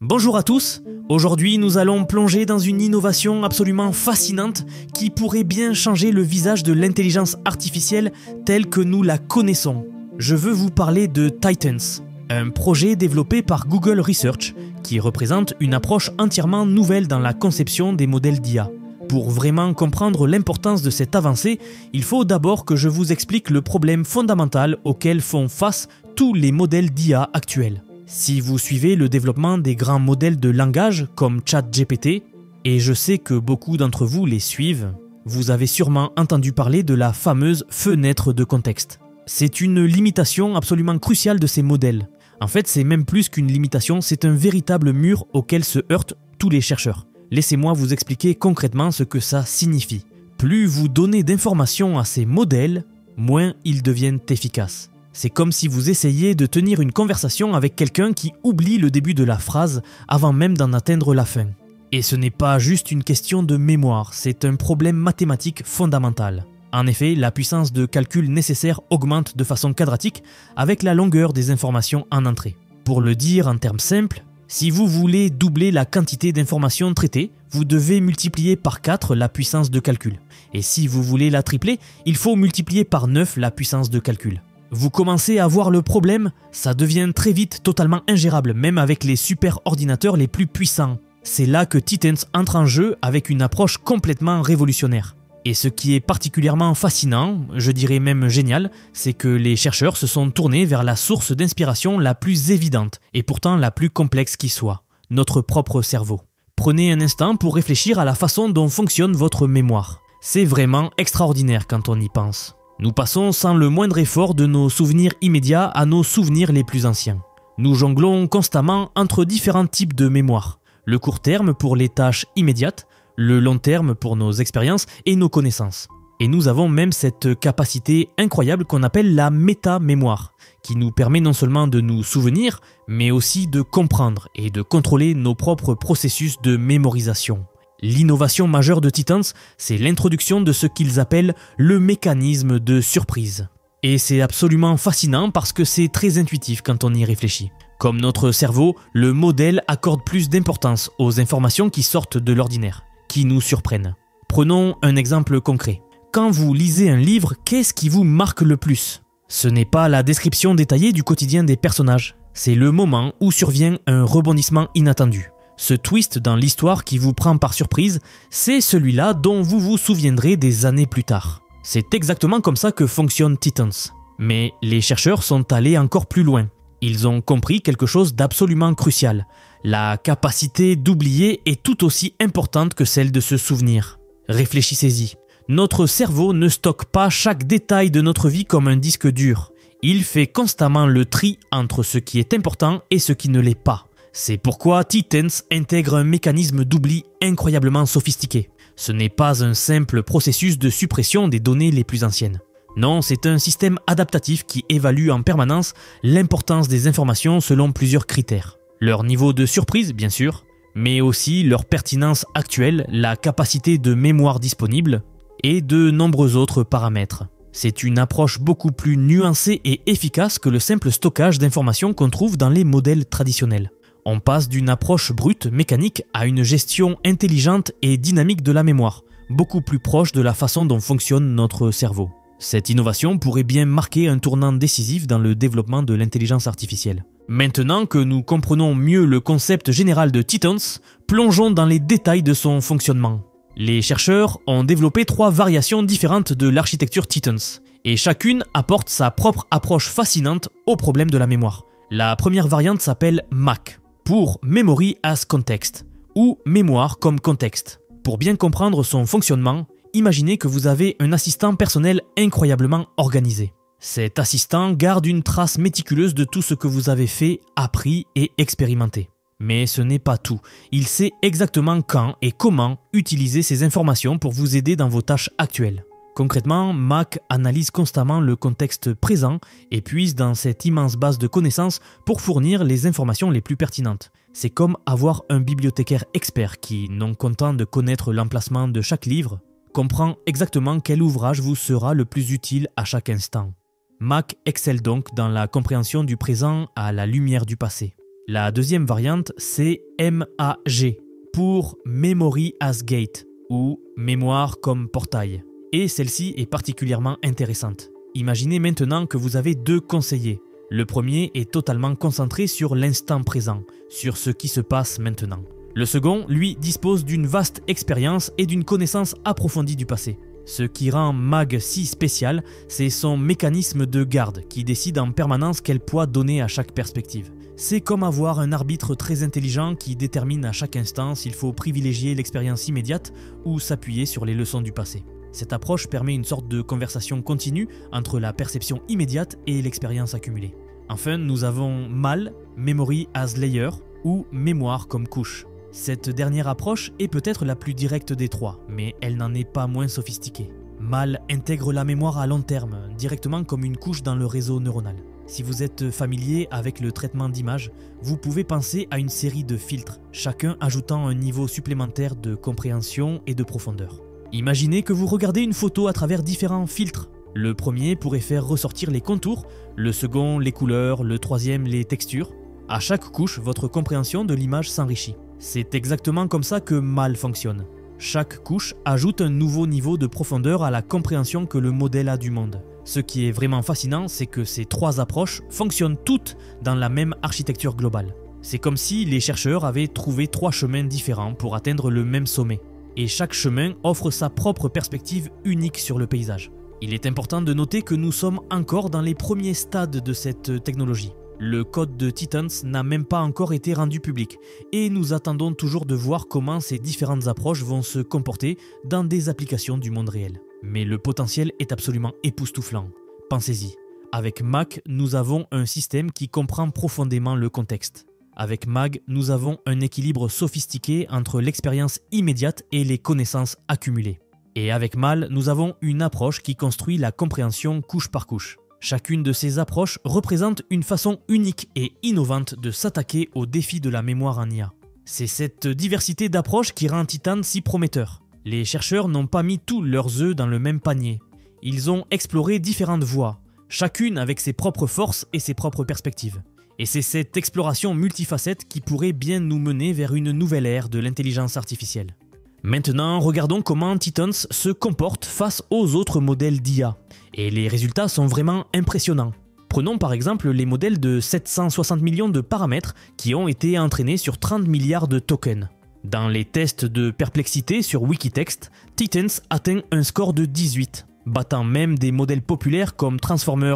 Bonjour à tous, aujourd'hui nous allons plonger dans une innovation absolument fascinante qui pourrait bien changer le visage de l'intelligence artificielle telle que nous la connaissons. Je veux vous parler de Titans, un projet développé par Google Research qui représente une approche entièrement nouvelle dans la conception des modèles d'IA. Pour vraiment comprendre l'importance de cette avancée, il faut d'abord que je vous explique le problème fondamental auquel font face tous les modèles d'IA actuels. Si vous suivez le développement des grands modèles de langage comme ChatGPT, et je sais que beaucoup d'entre vous les suivent, vous avez sûrement entendu parler de la fameuse fenêtre de contexte. C'est une limitation absolument cruciale de ces modèles. En fait, c'est même plus qu'une limitation, c'est un véritable mur auquel se heurtent tous les chercheurs. Laissez-moi vous expliquer concrètement ce que ça signifie. Plus vous donnez d'informations à ces modèles, moins ils deviennent efficaces. C'est comme si vous essayiez de tenir une conversation avec quelqu'un qui oublie le début de la phrase avant même d'en atteindre la fin. Et ce n'est pas juste une question de mémoire, c'est un problème mathématique fondamental. En effet, la puissance de calcul nécessaire augmente de façon quadratique avec la longueur des informations en entrée. Pour le dire en termes simples, si vous voulez doubler la quantité d'informations traitées, vous devez multiplier par 4 la puissance de calcul. Et si vous voulez la tripler, il faut multiplier par 9 la puissance de calcul. Vous commencez à voir le problème, ça devient très vite totalement ingérable, même avec les super ordinateurs les plus puissants. C'est là que Titans entre en jeu avec une approche complètement révolutionnaire. Et ce qui est particulièrement fascinant, je dirais même génial, c'est que les chercheurs se sont tournés vers la source d'inspiration la plus évidente, et pourtant la plus complexe qui soit, notre propre cerveau. Prenez un instant pour réfléchir à la façon dont fonctionne votre mémoire. C'est vraiment extraordinaire quand on y pense. Nous passons sans le moindre effort de nos souvenirs immédiats à nos souvenirs les plus anciens. Nous jonglons constamment entre différents types de mémoire. Le court terme pour les tâches immédiates, le long terme pour nos expériences et nos connaissances. Et nous avons même cette capacité incroyable qu'on appelle la méta-mémoire, qui nous permet non seulement de nous souvenir, mais aussi de comprendre et de contrôler nos propres processus de mémorisation. L'innovation majeure de Titans, c'est l'introduction de ce qu'ils appellent le mécanisme de surprise. Et c'est absolument fascinant parce que c'est très intuitif quand on y réfléchit. Comme notre cerveau, le modèle accorde plus d'importance aux informations qui sortent de l'ordinaire, qui nous surprennent. Prenons un exemple concret. Quand vous lisez un livre, qu'est-ce qui vous marque le plus? Ce n'est pas la description détaillée du quotidien des personnages, c'est le moment où survient un rebondissement inattendu. Ce twist dans l'histoire qui vous prend par surprise, c'est celui-là dont vous vous souviendrez des années plus tard. C'est exactement comme ça que fonctionne Titans. Mais les chercheurs sont allés encore plus loin. Ils ont compris quelque chose d'absolument crucial. La capacité d'oublier est tout aussi importante que celle de se souvenir. Réfléchissez-y. Notre cerveau ne stocke pas chaque détail de notre vie comme un disque dur. Il fait constamment le tri entre ce qui est important et ce qui ne l'est pas. C'est pourquoi Titans intègre un mécanisme d'oubli incroyablement sophistiqué. Ce n'est pas un simple processus de suppression des données les plus anciennes. Non, c'est un système adaptatif qui évalue en permanence l'importance des informations selon plusieurs critères. Leur niveau de surprise, bien sûr, mais aussi leur pertinence actuelle, la capacité de mémoire disponible et de nombreux autres paramètres. C'est une approche beaucoup plus nuancée et efficace que le simple stockage d'informations qu'on trouve dans les modèles traditionnels. On passe d'une approche brute, mécanique, à une gestion intelligente et dynamique de la mémoire, beaucoup plus proche de la façon dont fonctionne notre cerveau. Cette innovation pourrait bien marquer un tournant décisif dans le développement de l'intelligence artificielle. Maintenant que nous comprenons mieux le concept général de Titans, plongeons dans les détails de son fonctionnement. Les chercheurs ont développé 3 variations différentes de l'architecture Titans, et chacune apporte sa propre approche fascinante au problème de la mémoire. La première variante s'appelle MAC, pour Memory as Context, ou mémoire comme contexte. Pour bien comprendre son fonctionnement, imaginez que vous avez un assistant personnel incroyablement organisé. Cet assistant garde une trace méticuleuse de tout ce que vous avez fait, appris et expérimenté. Mais ce n'est pas tout. Il sait exactement quand et comment utiliser ces informations pour vous aider dans vos tâches actuelles. Concrètement, Mac analyse constamment le contexte présent et puise dans cette immense base de connaissances pour fournir les informations les plus pertinentes. C'est comme avoir un bibliothécaire expert qui, non content de connaître l'emplacement de chaque livre, comprend exactement quel ouvrage vous sera le plus utile à chaque instant. Mac excelle donc dans la compréhension du présent à la lumière du passé. La deuxième variante, c'est MAG, pour Memory as Gate, ou mémoire comme portail. Et celle-ci est particulièrement intéressante. Imaginez maintenant que vous avez deux conseillers. Le premier est totalement concentré sur l'instant présent, sur ce qui se passe maintenant. Le second, lui, dispose d'une vaste expérience et d'une connaissance approfondie du passé. Ce qui rend MAG si spécial, c'est son mécanisme de garde qui décide en permanence quel poids donner à chaque perspective. C'est comme avoir un arbitre très intelligent qui détermine à chaque instant s'il faut privilégier l'expérience immédiate ou s'appuyer sur les leçons du passé. Cette approche permet une sorte de conversation continue entre la perception immédiate et l'expérience accumulée. Enfin, nous avons MAL, Memory as Layer, ou mémoire comme couche. Cette dernière approche est peut-être la plus directe des trois, mais elle n'en est pas moins sophistiquée. MAL intègre la mémoire à long terme, directement comme une couche dans le réseau neuronal. Si vous êtes familier avec le traitement d'images, vous pouvez penser à une série de filtres, chacun ajoutant un niveau supplémentaire de compréhension et de profondeur. Imaginez que vous regardez une photo à travers différents filtres. Le premier pourrait faire ressortir les contours, le second les couleurs, le troisième les textures. À chaque couche, votre compréhension de l'image s'enrichit. C'est exactement comme ça que MAL fonctionne. Chaque couche ajoute un nouveau niveau de profondeur à la compréhension que le modèle a du monde. Ce qui est vraiment fascinant, c'est que ces trois approches fonctionnent toutes dans la même architecture globale. C'est comme si les chercheurs avaient trouvé trois chemins différents pour atteindre le même sommet. Et chaque chemin offre sa propre perspective unique sur le paysage. Il est important de noter que nous sommes encore dans les premiers stades de cette technologie. Le code de Titans n'a même pas encore été rendu public, et nous attendons toujours de voir comment ces différentes approches vont se comporter dans des applications du monde réel. Mais le potentiel est absolument époustouflant. Pensez-y. Avec MAC, nous avons un système qui comprend profondément le contexte. Avec MAG, nous avons un équilibre sophistiqué entre l'expérience immédiate et les connaissances accumulées. Et avec MAL, nous avons une approche qui construit la compréhension couche par couche. Chacune de ces approches représente une façon unique et innovante de s'attaquer au défi de la mémoire en IA. C'est cette diversité d'approches qui rend Titan si prometteur. Les chercheurs n'ont pas mis tous leurs œufs dans le même panier. Ils ont exploré différentes voies, chacune avec ses propres forces et ses propres perspectives. Et c'est cette exploration multifacette qui pourrait bien nous mener vers une nouvelle ère de l'intelligence artificielle. Maintenant, regardons comment Titans se comporte face aux autres modèles d'IA. Et les résultats sont vraiment impressionnants. Prenons par exemple les modèles de 760 millions de paramètres qui ont été entraînés sur 30 milliards de tokens. Dans les tests de perplexité sur Wikitext, Titans atteint un score de 18, battant même des modèles populaires comme Transformer++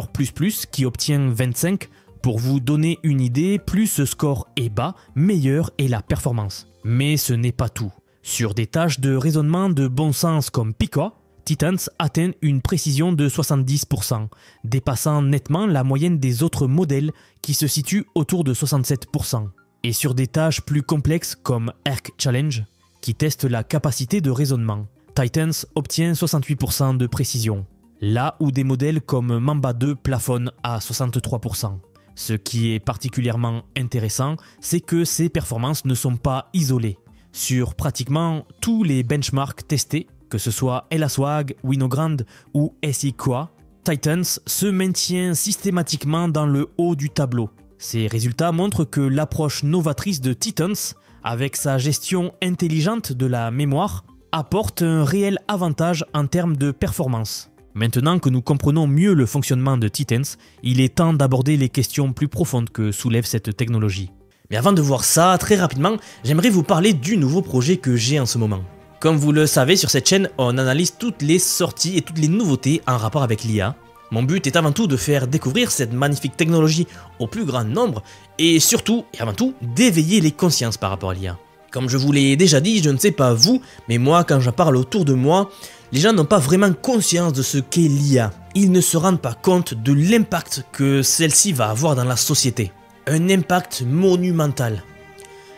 qui obtient 25. Pour vous donner une idée, plus ce score est bas, meilleure est la performance. Mais ce n'est pas tout. Sur des tâches de raisonnement de bon sens comme Pika, Titans atteint une précision de 70%, dépassant nettement la moyenne des autres modèles qui se situent autour de 67%. Et sur des tâches plus complexes comme Arc Challenge, qui testent la capacité de raisonnement, Titans obtient 68% de précision, là où des modèles comme Mamba 2 plafonnent à 63%. Ce qui est particulièrement intéressant, c'est que ces performances ne sont pas isolées. Sur pratiquement tous les benchmarks testés, que ce soit LSWAG, Winogrand ou SIQA, Titans se maintient systématiquement dans le haut du tableau. Ces résultats montrent que l'approche novatrice de Titans, avec sa gestion intelligente de la mémoire, apporte un réel avantage en termes de performance. Maintenant que nous comprenons mieux le fonctionnement de Titans, il est temps d'aborder les questions plus profondes que soulève cette technologie. Mais avant de voir ça, très rapidement, j'aimerais vous parler du nouveau projet que j'ai en ce moment. Comme vous le savez, sur cette chaîne, on analyse toutes les sorties et toutes les nouveautés en rapport avec l'IA. Mon but est avant tout de faire découvrir cette magnifique technologie au plus grand nombre et surtout, et avant tout, d'éveiller les consciences par rapport à l'IA. Comme je vous l'ai déjà dit, je ne sais pas vous, mais moi, quand je parle autour de moi, les gens n'ont pas vraiment conscience de ce qu'est l'IA. Ils ne se rendent pas compte de l'impact que celle-ci va avoir dans la société. Un impact monumental.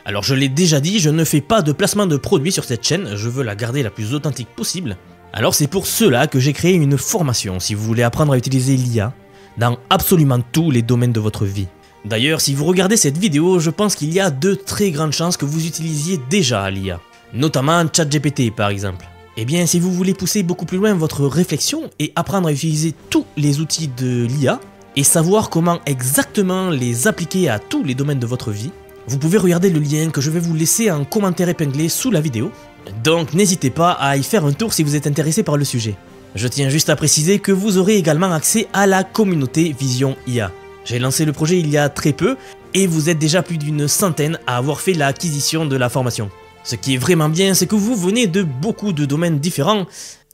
Alors je l'ai déjà dit, je ne fais pas de placement de produits sur cette chaîne, je veux la garder la plus authentique possible. Alors c'est pour cela que j'ai créé une formation si vous voulez apprendre à utiliser l'IA dans absolument tous les domaines de votre vie. D'ailleurs, si vous regardez cette vidéo, je pense qu'il y a de très grandes chances que vous utilisiez déjà l'IA, notamment ChatGPT par exemple. Eh bien, si vous voulez pousser beaucoup plus loin votre réflexion et apprendre à utiliser tous les outils de l'IA, et savoir comment exactement les appliquer à tous les domaines de votre vie, Vous pouvez regarder le lien que je vais vous laisser en commentaire épinglé sous la vidéo. Donc n'hésitez pas à y faire un tour si vous êtes intéressé par le sujet. Je tiens juste à préciser que vous aurez également accès à la communauté Vision IA. J'ai lancé le projet il y a très peu et vous êtes déjà plus d'une centaine à avoir fait l'acquisition de la formation. Ce qui est vraiment bien, c'est que vous venez de beaucoup de domaines différents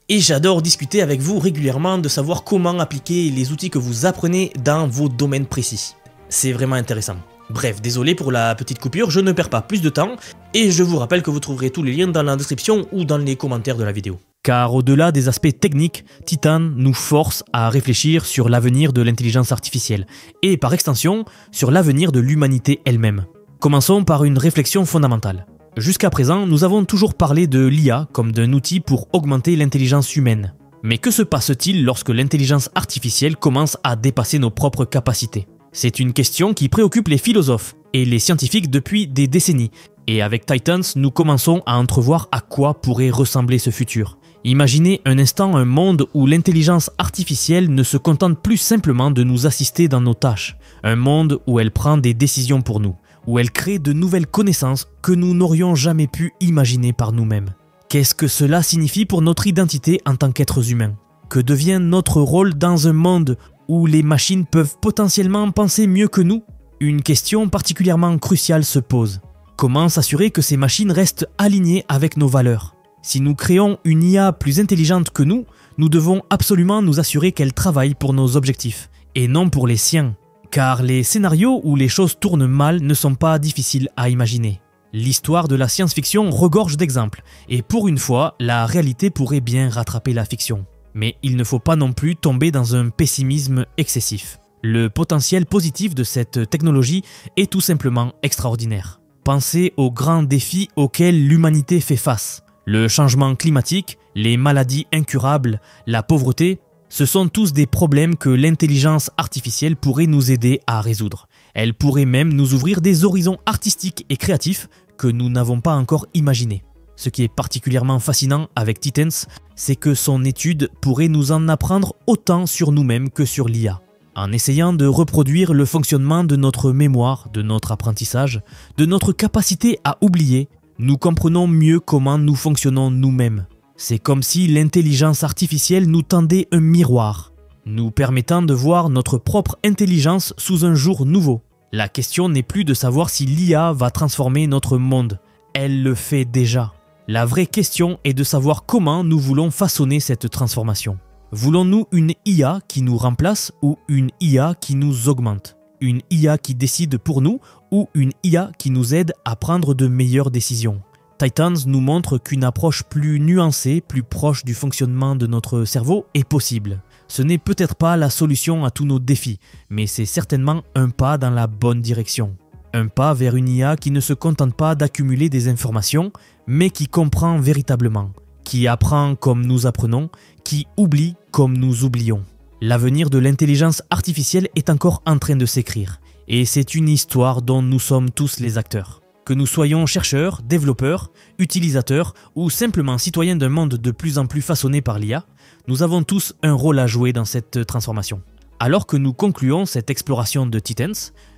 et j'adore discuter avec vous régulièrement de savoir comment appliquer les outils que vous apprenez dans vos domaines précis. C'est vraiment intéressant. Bref, désolé pour la petite coupure, je ne perds pas plus de temps et je vous rappelle que vous trouverez tous les liens dans la description ou dans les commentaires de la vidéo. Car au-delà des aspects techniques, Titan nous force à réfléchir sur l'avenir de l'intelligence artificielle et par extension sur l'avenir de l'humanité elle-même. Commençons par une réflexion fondamentale. Jusqu'à présent, nous avons toujours parlé de l'IA comme d'un outil pour augmenter l'intelligence humaine. Mais que se passe-t-il lorsque l'intelligence artificielle commence à dépasser nos propres capacités ? C'est une question qui préoccupe les philosophes et les scientifiques depuis des décennies. Et avec Titans, nous commençons à entrevoir à quoi pourrait ressembler ce futur. Imaginez un instant un monde où l'intelligence artificielle ne se contente plus simplement de nous assister dans nos tâches. Un monde où elle prend des décisions pour nous, où elle crée de nouvelles connaissances que nous n'aurions jamais pu imaginer par nous-mêmes. Qu'est-ce que cela signifie pour notre identité en tant qu'êtres humains? Que devient notre rôle dans un monde où les machines peuvent potentiellement penser mieux que nous? Une question particulièrement cruciale se pose. Comment s'assurer que ces machines restent alignées avec nos valeurs? Si nous créons une IA plus intelligente que nous, nous devons absolument nous assurer qu'elle travaille pour nos objectifs, et non pour les siens. Car les scénarios où les choses tournent mal ne sont pas difficiles à imaginer. L'histoire de la science-fiction regorge d'exemples, et pour une fois, la réalité pourrait bien rattraper la fiction. Mais il ne faut pas non plus tomber dans un pessimisme excessif. Le potentiel positif de cette technologie est tout simplement extraordinaire. Pensez aux grands défis auxquels l'humanité fait face. Le changement climatique, les maladies incurables, la pauvreté, ce sont tous des problèmes que l'intelligence artificielle pourrait nous aider à résoudre. Elle pourrait même nous ouvrir des horizons artistiques et créatifs que nous n'avons pas encore imaginés. Ce qui est particulièrement fascinant avec Titans, c'est que son étude pourrait nous en apprendre autant sur nous-mêmes que sur l'IA. En essayant de reproduire le fonctionnement de notre mémoire, de notre apprentissage, de notre capacité à oublier, nous comprenons mieux comment nous fonctionnons nous-mêmes. C'est comme si l'intelligence artificielle nous tendait un miroir, nous permettant de voir notre propre intelligence sous un jour nouveau. La question n'est plus de savoir si l'IA va transformer notre monde. Elle le fait déjà. La vraie question est de savoir comment nous voulons façonner cette transformation. Voulons-nous une IA qui nous remplace ou une IA qui nous augmente? Une IA qui décide pour nous ou une IA qui nous aide à prendre de meilleures décisions? Titans nous montre qu'une approche plus nuancée, plus proche du fonctionnement de notre cerveau est possible. Ce n'est peut-être pas la solution à tous nos défis, mais c'est certainement un pas dans la bonne direction. Un pas vers une IA qui ne se contente pas d'accumuler des informations, mais qui comprend véritablement, qui apprend comme nous apprenons, qui oublie comme nous oublions. L'avenir de l'intelligence artificielle est encore en train de s'écrire, et c'est une histoire dont nous sommes tous les acteurs. Que nous soyons chercheurs, développeurs, utilisateurs ou simplement citoyens d'un monde de plus en plus façonné par l'IA, nous avons tous un rôle à jouer dans cette transformation. Alors que nous concluons cette exploration de Titans,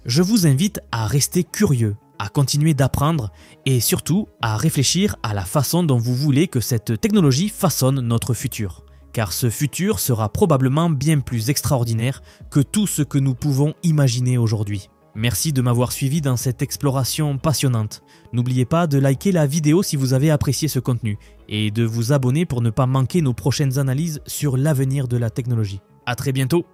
je vous invite à rester curieux, à continuer d'apprendre et surtout à réfléchir à la façon dont vous voulez que cette technologie façonne notre futur. Car ce futur sera probablement bien plus extraordinaire que tout ce que nous pouvons imaginer aujourd'hui. Merci de m'avoir suivi dans cette exploration passionnante. N'oubliez pas de liker la vidéo si vous avez apprécié ce contenu et de vous abonner pour ne pas manquer nos prochaines analyses sur l'avenir de la technologie. À très bientôt.